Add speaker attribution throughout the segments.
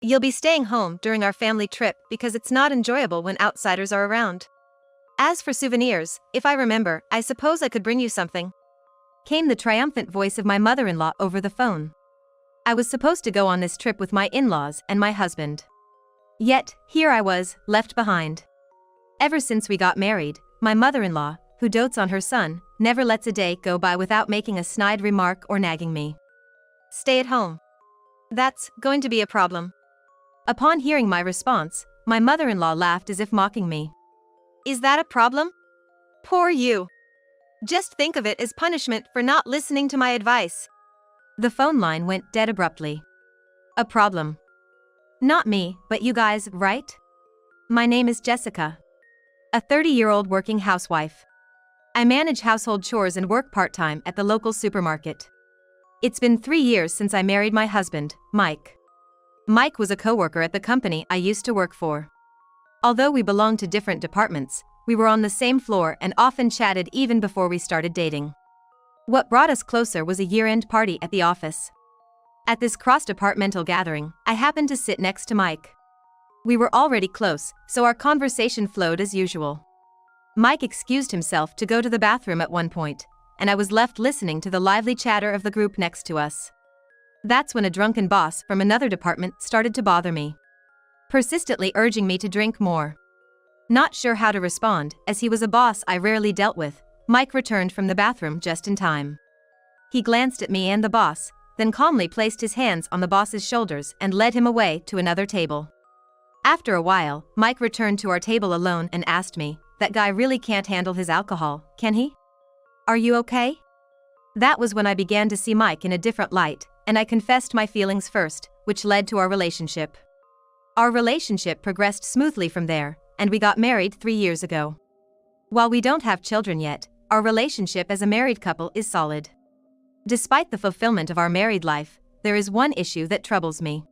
Speaker 1: You'll be staying home during our family trip because it's not enjoyable when outsiders are around. As for souvenirs, if I remember, I suppose I could bring you something. Came the triumphant voice of my mother-in-law over the phone. I was supposed to go on this trip with my in-laws and my husband. Yet, here I was, left behind. Ever since we got married, my mother-in-law, who dotes on her son, never lets a day go by without making a snide remark or nagging me. Stay at home. That's going to be a problem. Upon hearing my response, my mother-in-law laughed as if mocking me. Is that a problem? Poor you. Just think of it as punishment for not listening to my advice. The phone line went dead abruptly. A problem. Not me, but you guys, right? My name is Jessica. A 30-year-old working housewife. I manage household chores and work part-time at the local supermarket. It's been 3 years since I married my husband, Mike. Mike was a coworker at the company I used to work for. Although we belonged to different departments, we were on the same floor and often chatted even before we started dating. What brought us closer was a year-end party at the office. At this cross-departmental gathering, I happened to sit next to Mike. We were already close, so our conversation flowed as usual. Mike excused himself to go to the bathroom at one point, and I was left listening to the lively chatter of the group next to us. That's when a drunken boss from another department started to bother me, persistently urging me to drink more. Not sure how to respond, as he was a boss I rarely dealt with, Mike returned from the bathroom just in time. He glanced at me and the boss, then calmly placed his hands on the boss's shoulders and led him away to another table. After a while, Mike returned to our table alone and asked me, "That guy really can't handle his alcohol, can he? Are you okay?" That was when I began to see Mike in a different light, and I confessed my feelings first, which led to our relationship. Our relationship progressed smoothly from there, and we got married 3 years ago. While we don't have children yet, our relationship as a married couple is solid. Despite the fulfillment of our married life, there is one issue that troubles me.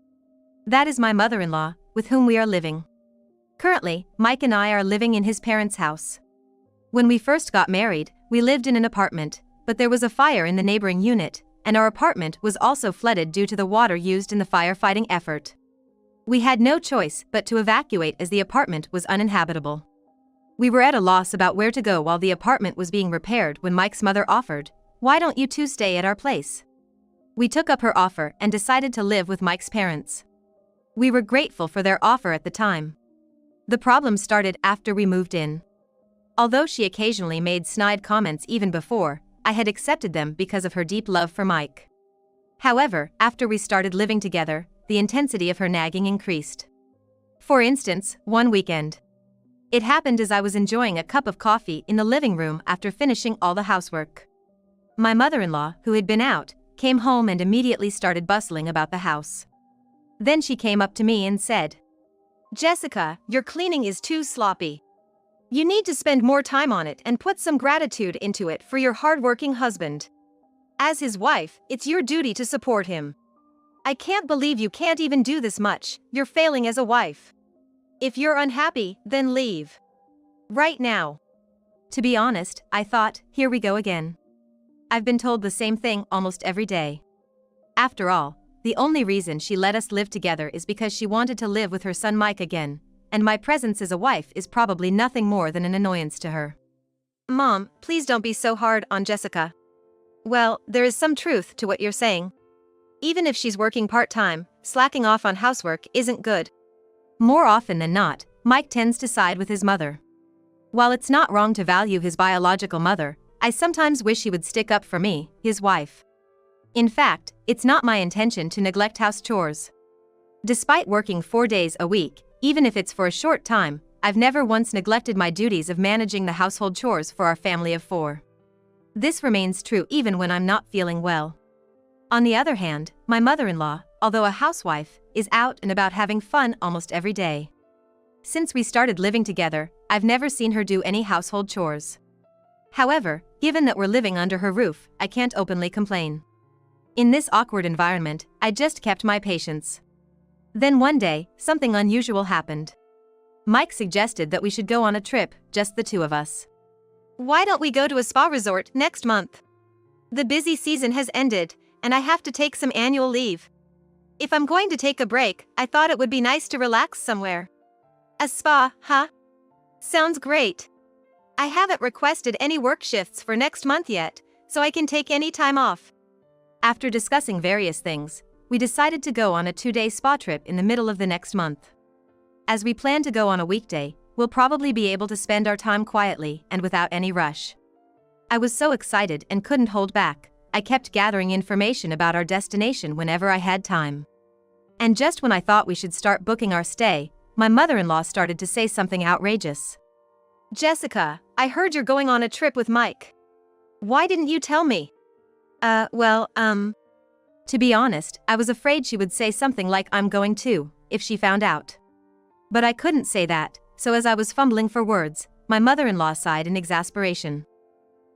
Speaker 1: That is my mother-in-law, with whom we are living. Currently, Mike and I are living in his parents' house. When we first got married, we lived in an apartment, but there was a fire in the neighboring unit, and our apartment was also flooded due to the water used in the firefighting effort. We had no choice but to evacuate as the apartment was uninhabitable. We were at a loss about where to go while the apartment was being repaired when Mike's mother offered, "Why don't you two stay at our place?" We took up her offer and decided to live with Mike's parents. We were grateful for their offer at the time. The problem started after we moved in. Although she occasionally made snide comments even before, I had accepted them because of her deep love for Mike. However, after we started living together, the intensity of her nagging increased. For instance, one weekend. It happened as I was enjoying a cup of coffee in the living room after finishing all the housework. My mother-in-law, who had been out, came home and immediately started bustling about the house. Then she came up to me and said, "Jessica, your cleaning is too sloppy. You need to spend more time on it and put some gratitude into it for your hardworking husband. As his wife, it's your duty to support him. I can't believe you can't even do this much, you're failing as a wife. If you're unhappy, then leave. Right now." To be honest, I thought, here we go again. I've been told the same thing almost every day. After all, the only reason she let us live together is because she wanted to live with her son Mike again, and my presence as a wife is probably nothing more than an annoyance to her. Mom, please don't be so hard on Jessica. Well, there is some truth to what you're saying. Even if she's working part-time, slacking off on housework isn't good. More often than not, Mike tends to side with his mother. While it's not wrong to value his biological mother, I sometimes wish he would stick up for me, his wife. In fact, it's not my intention to neglect house chores. Despite working 4 days a week, even if it's for a short time, I've never once neglected my duties of managing the household chores for our family of 4. This remains true even when I'm not feeling well. On the other hand, my mother-in-law, although a housewife, is out and about having fun almost every day. Since we started living together, I've never seen her do any household chores. However, given that we're living under her roof, I can't openly complain. In this awkward environment, I just kept my patience. Then one day, something unusual happened. Mike suggested that we should go on a trip, just the two of us. Why don't we go to a spa resort next month? The busy season has ended, and I have to take some annual leave. If I'm going to take a break, I thought it would be nice to relax somewhere. A spa, huh? Sounds great. I haven't requested any work shifts for next month yet, so I can take any time off. After discussing various things, we decided to go on a 2-day spa trip in the middle of the next month. As we plan to go on a weekday, we'll probably be able to spend our time quietly and without any rush. I was so excited and couldn't hold back. I kept gathering information about our destination whenever I had time. And just when I thought we should start booking our stay, my mother-in-law started to say something outrageous. Jessica, I heard you're going on a trip with Mike. Why didn't you tell me? To be honest, I was afraid she would say something like I'm going too, if she found out. But I couldn't say that, so as I was fumbling for words, my mother-in-law sighed in exasperation.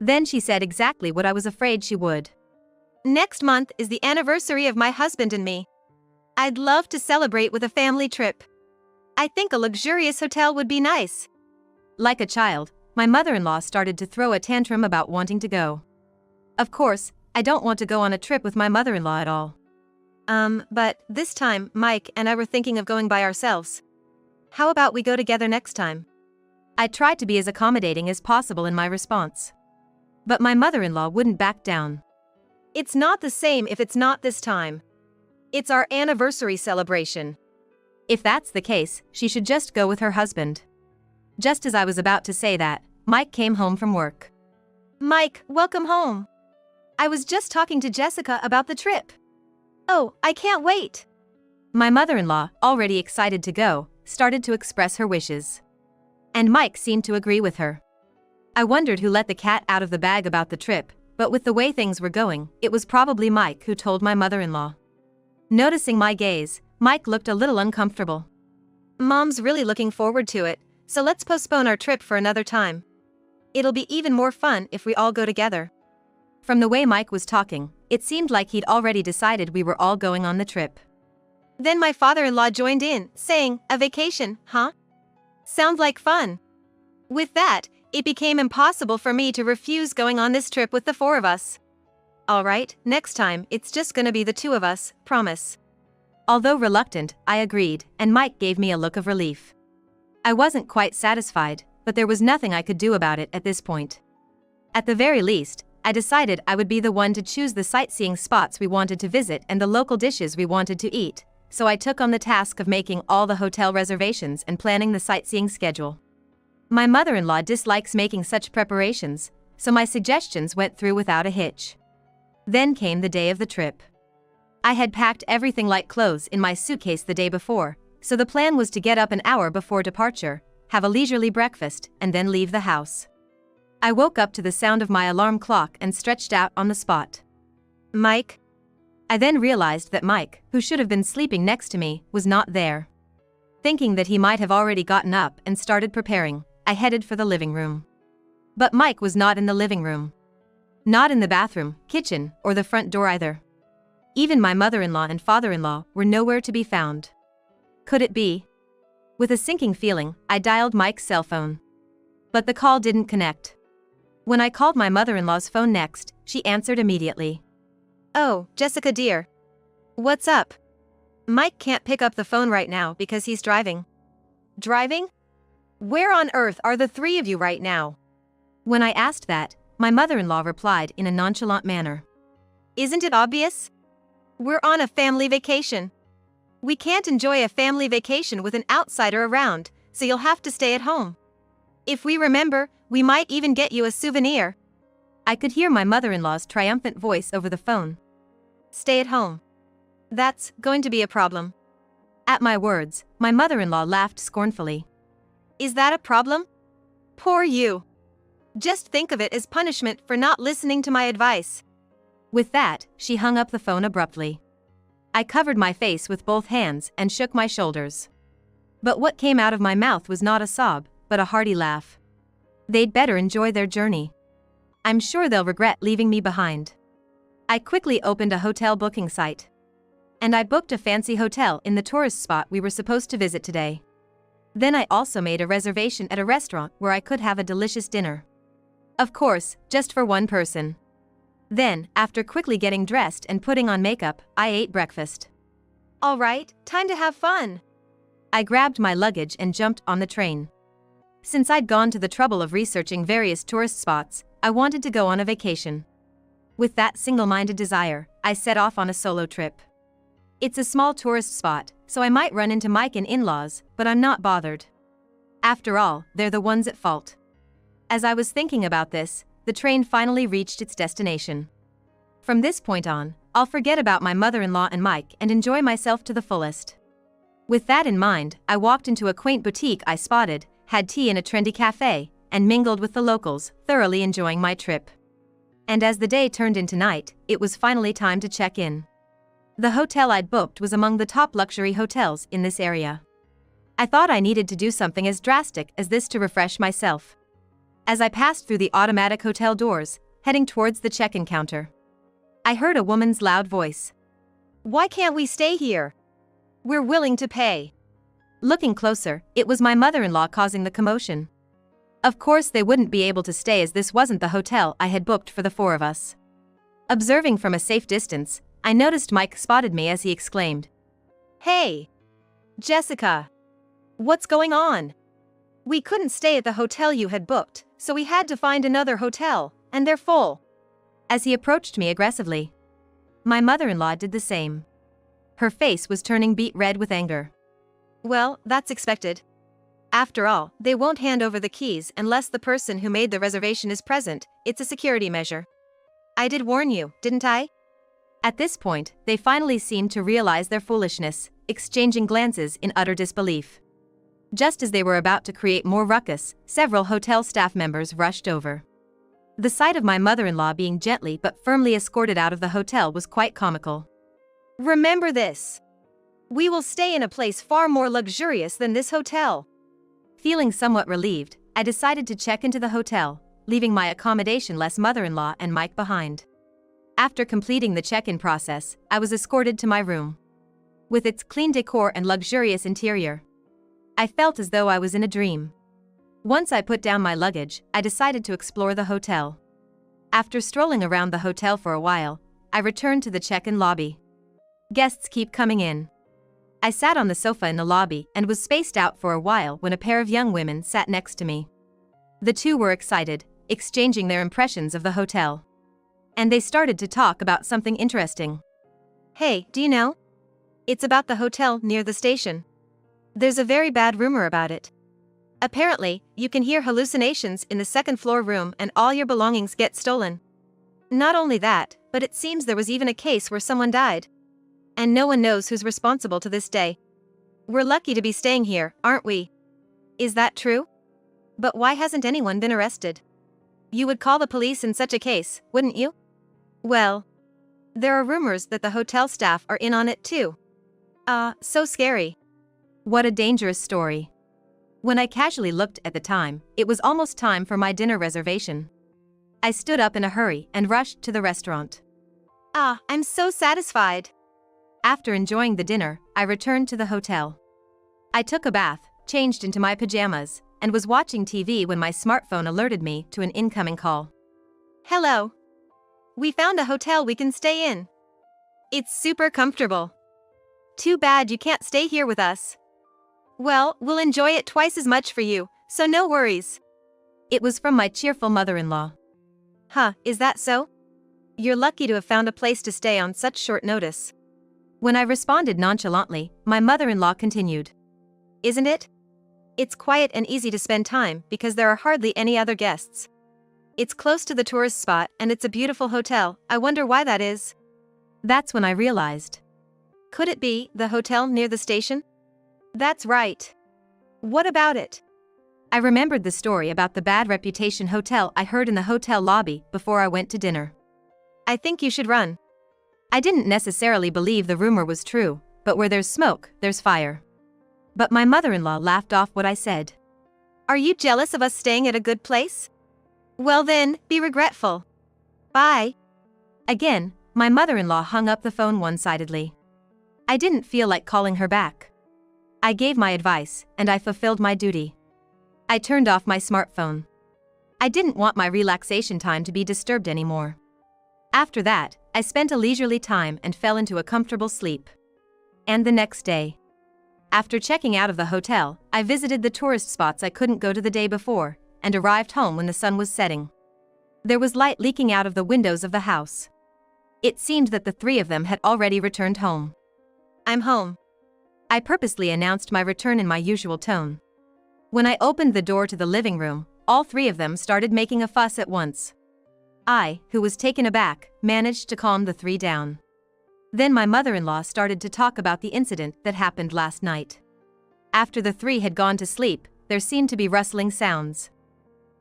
Speaker 1: Then she said exactly what I was afraid she would. Next month is the anniversary of my husband and me. I'd love to celebrate with a family trip. I think a luxurious hotel would be nice. Like a child, my mother-in-law started to throw a tantrum about wanting to go. Of course, I don't want to go on a trip with my mother-in-law at all. But this time, Mike and I were thinking of going by ourselves. How about we go together next time? I tried to be as accommodating as possible in my response. But my mother-in-law wouldn't back down. It's not the same if it's not this time. It's our anniversary celebration. If that's the case, she should just go with her husband. Just as I was about to say that, Mike came home from work. Mike, welcome home. I was just talking to Jessica about the trip. Oh, I can't wait. My mother-in-law, already excited to go, started to express her wishes. And Mike seemed to agree with her. I wondered who let the cat out of the bag about the trip, but with the way things were going, it was probably Mike who told my mother-in-law. Noticing my gaze, Mike looked a little uncomfortable. Mom's really looking forward to it, so let's postpone our trip for another time. It'll be even more fun if we all go together. From the way Mike was talking, it seemed like he'd already decided we were all going on the trip. Then my father-in-law joined in, saying, "A vacation, huh? Sounds like fun." With that, it became impossible for me to refuse going on this trip with the 4 of us. All right, next time, it's just gonna be the 2 of us, promise. Although reluctant, I agreed, and Mike gave me a look of relief. I wasn't quite satisfied, but there was nothing I could do about it at this point. At the very least, I decided I would be the one to choose the sightseeing spots we wanted to visit and the local dishes we wanted to eat, so I took on the task of making all the hotel reservations and planning the sightseeing schedule. My mother-in-law dislikes making such preparations, so my suggestions went through without a hitch. Then came the day of the trip. I had packed everything like clothes in my suitcase the day before, so the plan was to get up an hour before departure, have a leisurely breakfast, and then leave the house. I woke up to the sound of my alarm clock and stretched out on the spot. Mike? I then realized that Mike, who should have been sleeping next to me, was not there. Thinking that he might have already gotten up and started preparing, I headed for the living room. But Mike was not in the living room. Not in the bathroom, kitchen, or the front door either. Even my mother-in-law and father-in-law were nowhere to be found. Could it be? With a sinking feeling, I dialed Mike's cell phone. But the call didn't connect. When I called my mother-in-law's phone next, she answered immediately. "Oh, Jessica dear. What's up? Mike can't pick up the phone right now because he's driving." "Driving? Where on earth are the 3 of you right now?" When I asked that, my mother-in-law replied in a nonchalant manner. "Isn't it obvious? We're on a family vacation. We can't enjoy a family vacation with an outsider around, so you'll have to stay at home. If we remember, we might even get you a souvenir." I could hear my mother-in-law's triumphant voice over the phone. "Stay at home. That's going to be a problem." At my words, my mother-in-law laughed scornfully. "Is that a problem? Poor you. Just think of it as punishment for not listening to my advice." With that, she hung up the phone abruptly. I covered my face with both hands and shook my shoulders. But what came out of my mouth was not a sob, but a hearty laugh. They'd better enjoy their journey. I'm sure they'll regret leaving me behind. I quickly opened a hotel booking site. And I booked a fancy hotel in the tourist spot we were supposed to visit today. Then I also made a reservation at a restaurant where I could have a delicious dinner. Of course, just for one person. Then, after quickly getting dressed and putting on makeup, I ate breakfast. All right, time to have fun. I grabbed my luggage and jumped on the train. Since I'd gone to the trouble of researching various tourist spots, I wanted to go on a vacation. With that single-minded desire, I set off on a solo trip. It's a small tourist spot, so I might run into Mike and in-laws, but I'm not bothered. After all, they're the ones at fault. As I was thinking about this, the train finally reached its destination. From this point on, I'll forget about my mother-in-law and Mike and enjoy myself to the fullest. With that in mind, I walked into a quaint boutique I spotted, had tea in a trendy cafe, and mingled with the locals, thoroughly enjoying my trip. And as the day turned into night, it was finally time to check in. The hotel I'd booked was among the top luxury hotels in this area. I thought I needed to do something as drastic as this to refresh myself. As I passed through the automatic hotel doors, heading towards the check-in counter, I heard a woman's loud voice. "Why can't we stay here? We're willing to pay." Looking closer, it was my mother-in-law causing the commotion. Of course they wouldn't be able to stay as this wasn't the hotel I had booked for the four of us. Observing from a safe distance, I noticed Mike spotted me as he exclaimed, "Hey! Jessica! What's going on? We couldn't stay at the hotel you had booked, so we had to find another hotel, and they're full." As he approached me aggressively, my mother-in-law did the same. Her face was turning beet red with anger. Well, that's expected. After all, they won't hand over the keys unless the person who made the reservation is present. It's a security measure. I did warn you, didn't I? At this point, they finally seemed to realize their foolishness, exchanging glances in utter disbelief. Just as they were about to create more ruckus, several hotel staff members rushed over. The sight of my mother-in-law being gently but firmly escorted out of the hotel was quite comical. "Remember this. We will stay in a place far more luxurious than this hotel." Feeling somewhat relieved, I decided to check into the hotel, leaving my accommodation-less mother-in-law and Mike behind. After completing the check-in process, I was escorted to my room. With its clean decor and luxurious interior, I felt as though I was in a dream. Once I put down my luggage, I decided to explore the hotel. After strolling around the hotel for a while, I returned to the check-in lobby. Guests keep coming in. I sat on the sofa in the lobby and was spaced out for a while when a pair of young women sat next to me. The two were excited, exchanging their impressions of the hotel. And they started to talk about something interesting. "Hey, do you know? It's about the hotel near the station. There's a very bad rumor about it. Apparently, you can hear hallucinations in the second-floor room and all your belongings get stolen. Not only that, but it seems there was even a case where someone died. And no one knows who's responsible to this day. We're lucky to be staying here, aren't we? Is that true? But why hasn't anyone been arrested? You would call the police in such a case, wouldn't you? Well, there are rumors that the hotel staff are in on it too. So scary." What a dangerous story. When I casually looked at the time, it was almost time for my dinner reservation. I stood up in a hurry and rushed to the restaurant. I'm so satisfied. After enjoying the dinner, I returned to the hotel. I took a bath, changed into my pajamas, and was watching TV when my smartphone alerted me to an incoming call. "Hello. We found a hotel we can stay in. It's super comfortable. Too bad you can't stay here with us. Well, we'll enjoy it twice as much for you, so no worries." It was from my cheerful mother-in-law. Is that so? You're lucky to have found a place to stay on such short notice. When I responded nonchalantly, my mother-in-law continued. "Isn't it? It's quiet and easy to spend time because there are hardly any other guests. It's close to the tourist spot and it's a beautiful hotel. I wonder why that is." That's when I realized. Could it be the hotel near the station? That's right. What about it? I remembered the story about the bad reputation hotel I heard in the hotel lobby before I went to dinner. "I think you should run." I didn't necessarily believe the rumor was true, but where there's smoke, there's fire. But my mother-in-law laughed off what I said. "Are you jealous of us staying at a good place? Well then, be regretful. Bye." Again, my mother-in-law hung up the phone one-sidedly. I didn't feel like calling her back. I gave my advice, and I fulfilled my duty. I turned off my smartphone. I didn't want my relaxation time to be disturbed anymore. After that, I spent a leisurely time and fell into a comfortable sleep. And the next day. After checking out of the hotel, I visited the tourist spots I couldn't go to the day before, and arrived home when the sun was setting. There was light leaking out of the windows of the house. It seemed that the three of them had already returned home. "I'm home," I purposely announced my return in my usual tone. When I opened the door to the living room, all three of them started making a fuss at once. I, who was taken aback, managed to calm the three down. Then my mother-in-law started to talk about the incident that happened last night. After the three had gone to sleep, there seemed to be rustling sounds.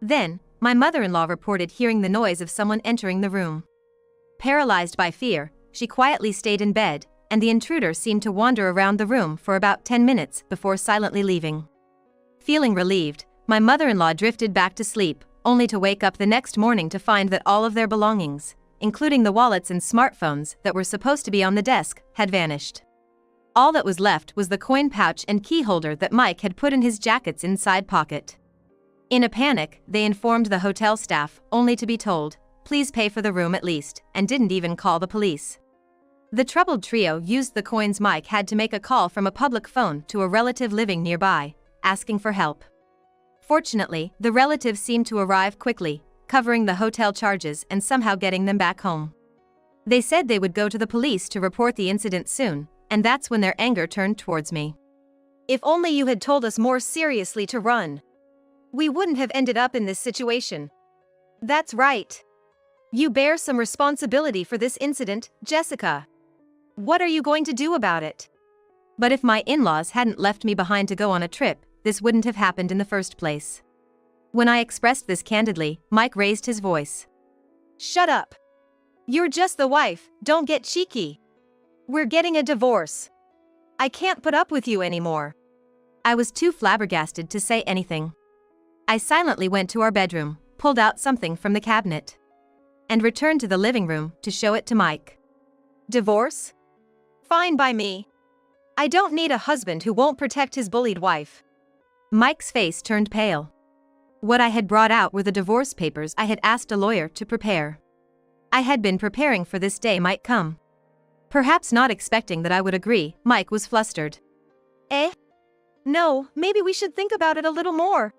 Speaker 1: Then, my mother-in-law reported hearing the noise of someone entering the room. Paralyzed by fear, she quietly stayed in bed, and the intruder seemed to wander around the room for about 10 minutes before silently leaving. Feeling relieved, my mother-in-law drifted back to sleep, only to wake up the next morning to find that all of their belongings, including the wallets and smartphones that were supposed to be on the desk, had vanished. All that was left was the coin pouch and key holder that Mike had put in his jacket's inside pocket. In a panic, they informed the hotel staff, only to be told, "Please pay for the room at least," and didn't even call the police. The troubled trio used the coins Mike had to make a call from a public phone to a relative living nearby, asking for help. Fortunately, the relative seemed to arrive quickly, covering the hotel charges and somehow getting them back home. They said they would go to the police to report the incident soon, and that's when their anger turned towards me. "If only you had told us more seriously to run. We wouldn't have ended up in this situation." "That's right. You bear some responsibility for this incident, Jessica. What are you going to do about it?" But if my in-laws hadn't left me behind to go on a trip, this wouldn't have happened in the first place. When I expressed this candidly, Mike raised his voice. "Shut up. You're just the wife, don't get cheeky. We're getting a divorce. I can't put up with you anymore." I was too flabbergasted to say anything. I silently went to our bedroom, pulled out something from the cabinet, and returned to the living room to show it to Mike. "Divorce? Fine by me. I don't need a husband who won't protect his bullied wife." Mike's face turned pale. What I had brought out were the divorce papers I had asked a lawyer to prepare. I had been preparing for this day might come. Perhaps not expecting that I would agree, Mike was flustered. "Eh? No, maybe we should think about it a little more."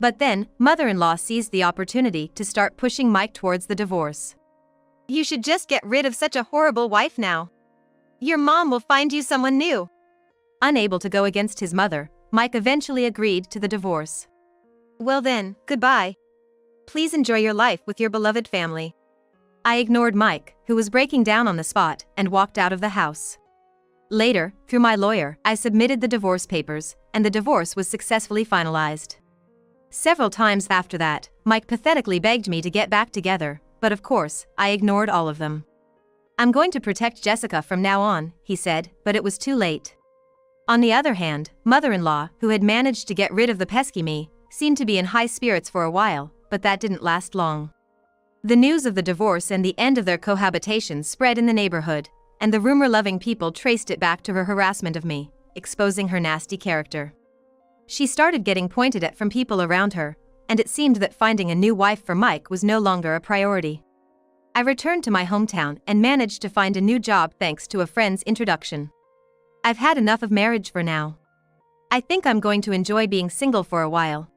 Speaker 1: But then, mother-in-law seized the opportunity to start pushing Mike towards the divorce. "You should just get rid of such a horrible wife now. Your mom will find you someone new." Unable to go against his mother, Mike eventually agreed to the divorce. "Well then, goodbye. Please enjoy your life with your beloved family." I ignored Mike, who was breaking down on the spot, and walked out of the house. Later, through my lawyer, I submitted the divorce papers, and the divorce was successfully finalized. Several times after that, Mike pathetically begged me to get back together, but of course, I ignored all of them. "I'm going to protect Jessica from now on," he said, but it was too late. On the other hand, mother-in-law, who had managed to get rid of the pesky me, seemed to be in high spirits for a while, but that didn't last long. The news of the divorce and the end of their cohabitation spread in the neighborhood, and the rumor-loving people traced it back to her harassment of me, exposing her nasty character. She started getting pointed at from people around her, and it seemed that finding a new wife for Mike was no longer a priority. I returned to my hometown and managed to find a new job thanks to a friend's introduction. I've had enough of marriage for now. I think I'm going to enjoy being single for a while.